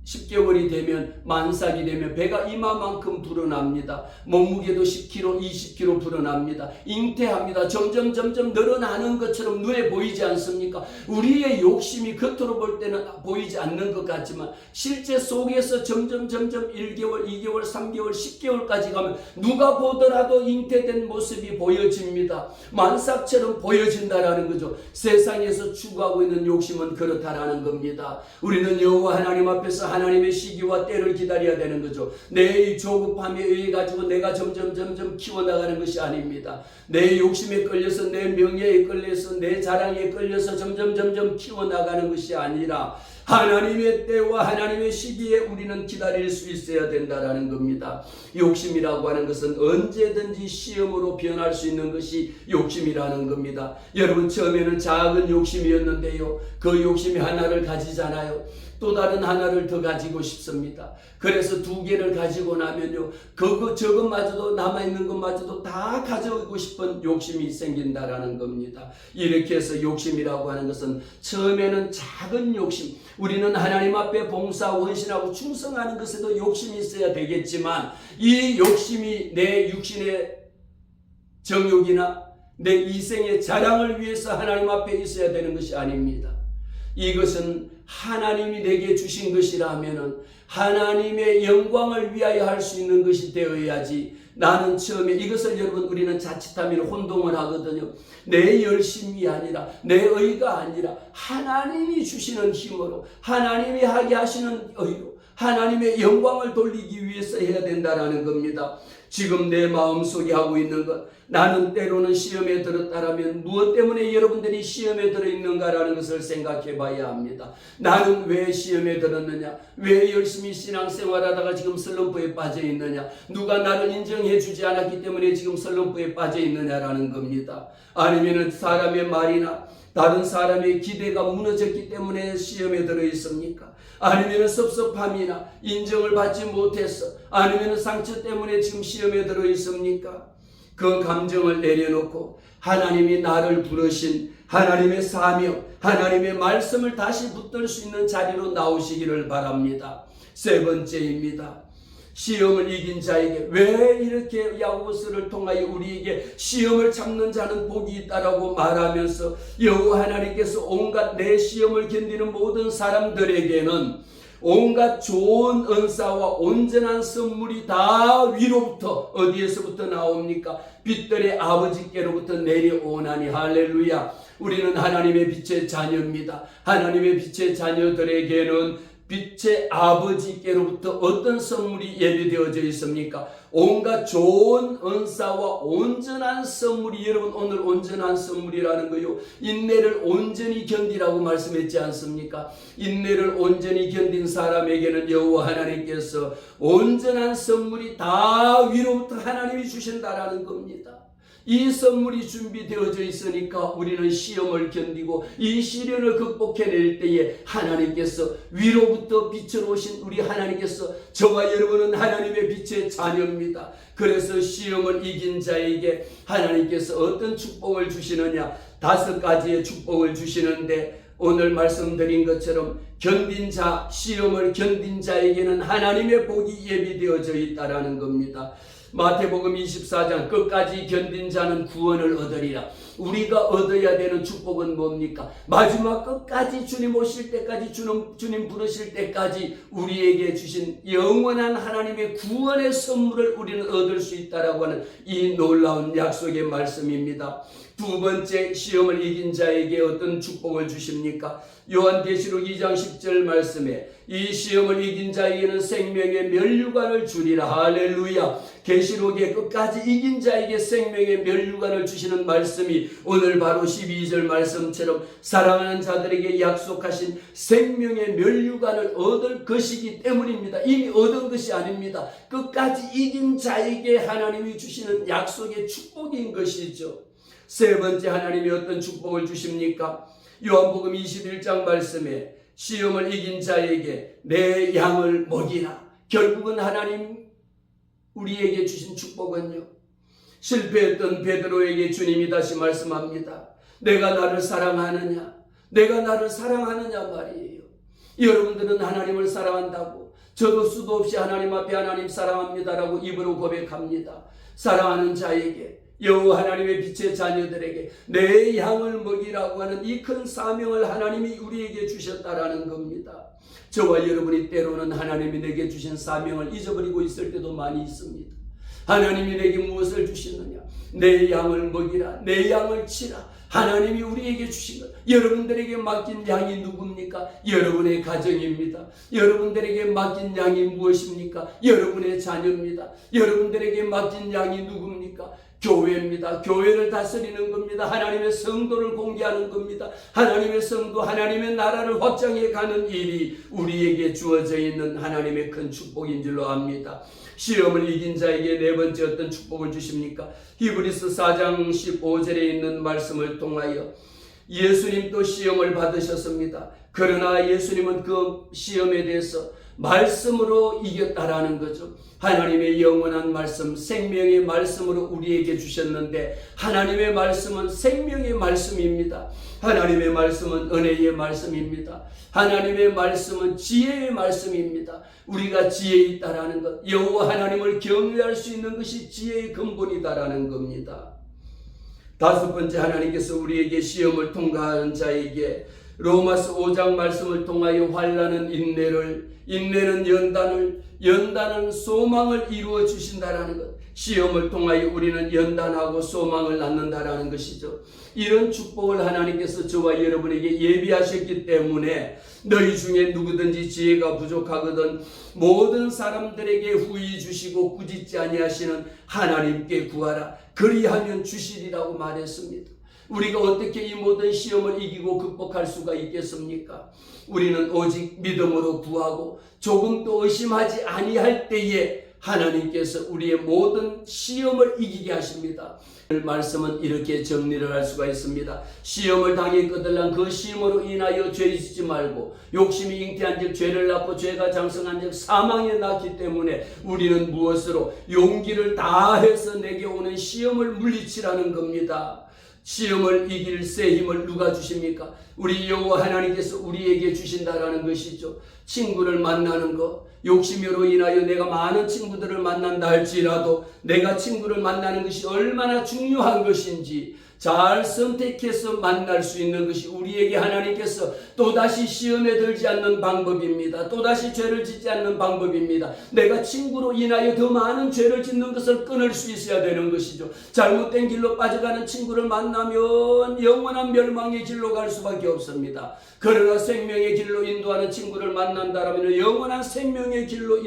10개월이 되면 만삭이 되면 배가 이마만큼 불어납니다. 몸무게도 10kg, 20kg 불어납니다. 잉태합니다. 점점 늘어나는 것처럼 눈에 보이지 않습니까? 우리의 욕심이 겉으로 볼 때는 보이지 않는 것 같지만 실제 속에서 점점 1개월, 2개월, 3개월, 10개월까지 가면 누가 보더라도 잉태된 모습이 보여집니다. 만삭처럼 보여진다라는 거죠. 세상에서 추구하고 있는 욕심은 그렇다라는 겁니다. 우리는 여호와 하나님 앞에서 하나님의 시기와 때를 기다려야 되는 거죠. 내 조급함에 의해 가지고 내가 점점 키워나가는 것이 아닙니다. 내 욕심에 끌려서, 내 명예에 끌려서, 내 자랑에 끌려서 점점 키워나가는 것이 아니라 하나님의 때와 하나님의 시기에 우리는 기다릴 수 있어야 된다라는 겁니다. 욕심이라고 하는 것은 언제든지 시험으로 변할 수 있는 것이 욕심이라는 겁니다. 여러분, 처음에는 작은 욕심이었는데요, 그 욕심이 하나를 가지잖아요. 또 다른 하나를 더 가지고 싶습니다. 그래서 2개를 가지고 나면요, 저것마저도 남아있는 것마저도 다 가져오고 싶은 욕심이 생긴다라는 겁니다. 이렇게 해서 욕심이라고 하는 것은 처음에는 작은 욕심, 우리는 하나님 앞에 봉사, 헌신하고 충성하는 것에도 욕심이 있어야 되겠지만 이 욕심이 내 육신의 정욕이나 내 이생의 자랑을 위해서 하나님 앞에 있어야 되는 것이 아닙니다. 이것은 하나님이 내게 주신 것이라면은 하나님의 영광을 위하여 할 수 있는 것이 되어야지. 나는 처음에 이것을 여러분 우리는 자칫하면 혼동을 하거든요. 내 열심이 아니라 내 의가 아니라 하나님이 주시는 힘으로 하나님이 하게 하시는 의로 하나님의 영광을 돌리기 위해서 해야 된다라는 겁니다. 지금 내 마음속에 하고 있는 것, 나는 때로는 시험에 들었다라면 무엇 때문에 여러분들이 시험에 들어있는가라는 것을 생각해 봐야 합니다. 나는 왜 시험에 들었느냐? 왜 열심히 신앙생활하다가 지금 슬럼프에 빠져 있느냐? 누가 나를 인정해 주지 않았기 때문에 지금 슬럼프에 빠져 있느냐라는 겁니다. 아니면 사람의 말이나 다른 사람의 기대가 무너졌기 때문에 시험에 들어 있습니까? 아니면 섭섭함이나 인정을 받지 못해서, 아니면 상처 때문에 지금 시험에 들어 있습니까? 그 감정을 내려놓고 하나님이 나를 부르신 하나님의 사명, 하나님의 말씀을 다시 붙들 수 있는 자리로 나오시기를 바랍니다. 세 번째입니다. 시험을 이긴 자에게, 왜 이렇게 야고보서를 통하여 우리에게 시험을 참는 자는 복이 있다라고 말하면서 여호와 하나님께서 온갖 내 시험을 견디는 모든 사람들에게는 온갖 좋은 은사와 온전한 선물이 다 위로부터, 어디에서부터 나옵니까? 빛들의 아버지께로부터 내려오나니. 할렐루야. 우리는 하나님의 빛의 자녀입니다. 하나님의 빛의 자녀들에게는 빛의 아버지께로부터 어떤 선물이 예비되어져 있습니까? 온갖 좋은 은사와 온전한 선물이. 여러분, 오늘 온전한 선물이라는 거요, 인내를 온전히 견디라고 말씀했지 않습니까? 인내를 온전히 견딘 사람에게는 여호와 하나님께서 온전한 선물이 다 위로부터 하나님이 주신다라는 겁니다. 이 선물이 준비되어져 있으니까 우리는 시험을 견디고 이 시련을 극복해낼 때에 하나님께서 위로부터 빛을 오신 우리 하나님께서, 저와 여러분은 하나님의 빛의 자녀입니다. 그래서 시험을 이긴 자에게 하나님께서 어떤 축복을 주시느냐? 5가지의 축복을 주시는데, 오늘 말씀드린 것처럼 견딘 자, 시험을 견딘 자에게는 하나님의 복이 예비되어져 있다라는 겁니다. 마태복음 24장, 끝까지 견딘 자는 구원을 얻으리라. 우리가 얻어야 되는 축복은 뭡니까? 마지막 끝까지 주님 오실 때까지, 주님 부르실 때까지 우리에게 주신 영원한 하나님의 구원의 선물을 우리는 얻을 수 있다라고 하는 이 놀라운 약속의 말씀입니다. 두 번째, 시험을 이긴 자에게 어떤 축복을 주십니까? 요한계시록 2장 10절 말씀에 이 시험을 이긴 자에게는 생명의 면류관을 주리라. 할렐루야. 계시록에 끝까지 이긴 자에게 생명의 면류관을 주시는 말씀이 오늘 바로 12절 말씀처럼 사랑하는 자들에게 약속하신 생명의 면류관을 얻을 것이기 때문입니다. 이미 얻은 것이 아닙니다. 끝까지 이긴 자에게 하나님이 주시는 약속의 축복인 것이죠. 세 번째, 하나님이 어떤 축복을 주십니까? 요한복음 21장 말씀에 시험을 이긴 자에게 내 양을 먹이라. 결국은 하나님 우리에게 주신 축복은요, 실패했던 베드로에게 주님이 다시 말씀합니다. 내가 나를 사랑하느냐? 내가 나를 사랑하느냐 말이에요. 여러분들은 하나님을 사랑한다고, 저도 수도 없이 하나님 앞에 하나님 사랑합니다라고 입으로 고백합니다. 사랑하는 자에게, 여호와 하나님의 빛의 자녀들에게 내 양을 먹이라고 하는 이 큰 사명을 하나님이 우리에게 주셨다라는 겁니다. 저와 여러분이 때로는 하나님이 내게 주신 사명을 잊어버리고 있을 때도 많이 있습니다. 하나님이 내게 무엇을 주시느냐? 내 양을 먹이라, 내 양을 치라. 하나님이 우리에게 주신 것, 여러분들에게 맡긴 양이 누굽니까? 여러분의 가정입니다. 여러분들에게 맡긴 양이 무엇입니까? 여러분의 자녀입니다. 여러분들에게 맡긴 양이 누굽니까? 교회입니다. 교회를 다스리는 겁니다. 하나님의 성도를 공개하는 겁니다. 하나님의 성도, 하나님의 나라를 확장해 가는 일이 우리에게 주어져 있는 하나님의 큰 축복인 줄로 압니다. 시험을 이긴 자에게 네 번째 어떤 축복을 주십니까? 히브리서 4장 15절에 있는 말씀을 통하여 예수님도 시험을 받으셨습니다. 그러나 예수님은 그 시험에 대해서 말씀으로 이겼다라는 거죠. 하나님의 영원한 말씀, 생명의 말씀으로 우리에게 주셨는데 하나님의 말씀은 생명의 말씀입니다. 하나님의 말씀은 은혜의 말씀입니다. 하나님의 말씀은 지혜의 말씀입니다. 우리가 지혜 있다라는 것, 여호와 하나님을 경외할 수 있는 것이 지혜의 근본이다라는 겁니다. 다섯 번째, 하나님께서 우리에게 시험을 통과하는 자에게 로마서 5장 말씀을 통하여 환난은 인내는 연단은 소망을 이루어 주신다라는 것. 시험을 통하여 우리는 연단하고 소망을 낳는다라는 것이죠. 이런 축복을 하나님께서 저와 여러분에게 예비하셨기 때문에 너희 중에 누구든지 지혜가 부족하거든 모든 사람들에게 후히 주시고 꾸짖지 아니하시는 하나님께 구하라. 그리하면 주시리라고 말했습니다. 우리가 어떻게 이 모든 시험을 이기고 극복할 수가 있겠습니까? 우리는 오직 믿음으로 구하고 조금도 의심하지 아니할 때에 하나님께서 우리의 모든 시험을 이기게 하십니다. 말씀은 이렇게 정리를 할 수가 있습니다. 시험을 당했거든 그 시험으로 인하여 죄 짓지 말고 욕심이 잉태한 즉 죄를 낳고 죄가 장성한 즉 사망에 낳기 때문에 우리는 무엇으로 용기를 다해서 내게 오는 시험을 물리치라는 겁니다. 시험을 이길 새 힘을 누가 주십니까? 우리 여호와 하나님께서 우리에게 주신다라는 것이죠. 친구를 만나는 것, 욕심으로 인하여 내가 많은 친구들을 만난다 할지라도 내가 친구를 만나는 것이 얼마나 중요한 것인지 잘 선택해서 만날 수 있는 것이 우리에게 하나님께서 또다시 시험에 들지 않는 방법입니다. 또다시 죄를 짓지 않는 방법입니다. 내가 친구로 인하여 더 많은 죄를 짓는 것을 끊을 수 있어야 되는 것이죠. 잘못된 길로 빠져가는 친구를 만나면 영원한 멸망의 길로 갈 수밖에 없습니다. 그러나 생명의 길로 인도하는 친구를 만난다라면 영원한 생명의 길로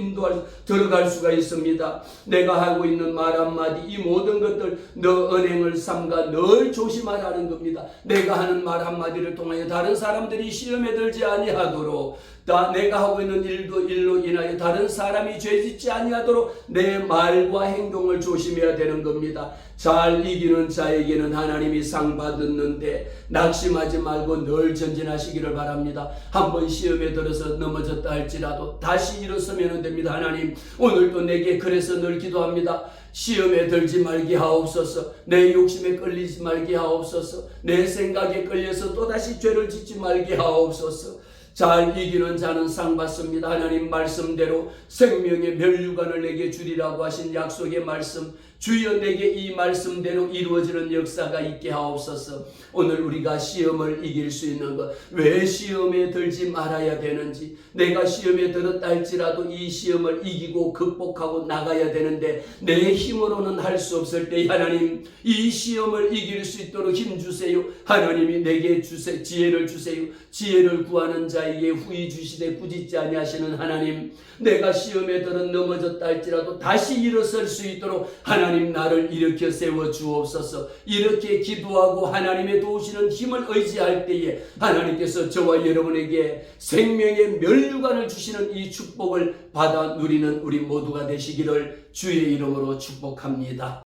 들어갈 수가 있습니다. 내가 하고 있는 말 한마디 이 모든 것들 너 언행을 삼가 늘 조심하라는 겁니다. 내가 하는 말 한마디를 통하여 다른 사람들이 시험에 들지 아니하도록 내가 하고 있는 일로 인하여 다른 사람이 죄짓지 아니하도록 내 말과 행동을 조심해야 되는 겁니다. 잘 이기는 자에게는 하나님이 상 받았는데 낙심하지 말고 늘 전진하시기를 바랍니다. 한번 시험에 들어서 넘어졌다 할지라도 다시 일어서면 됩니다. 하나님 오늘도 내게 그래서 늘 기도합니다. 시험에 들지 말게 하옵소서. 내 욕심에 끌리지 말게 하옵소서. 내 생각에 끌려서 또다시 죄를 짓지 말게 하옵소서. 잘 이기는 자는 상 받습니다. 하나님 말씀대로 생명의 멸류관을 내게 주리라고 하신 약속의 말씀, 주여 내게 이 말씀대로 이루어지는 역사가 있게 하옵소서. 오늘 우리가 시험을 이길 수 있는 것, 왜 시험에 들지 말아야 되는지, 내가 시험에 들었다 할지라도 이 시험을 이기고 극복하고 나가야 되는데 내 힘으로는 할 수 없을 때 하나님 이 시험을 이길 수 있도록 힘 주세요. 하나님이 내게 지혜를 주세요. 지혜를 구하는 자에게 후히 주시되 꾸짖지 아니하시는 하나님, 내가 시험에 들어 넘어졌다 할지라도 다시 일어설 수 있도록 하나님 나를 일으켜 세워 주옵소서. 이렇게 기도하고 하나님의 도우시는 힘을 의지할 때에 하나님께서 저와 여러분에게 생명의 멸류관을 주시는 이 축복을 받아 누리는 우리 모두가 되시기를 주의 이름으로 축복합니다.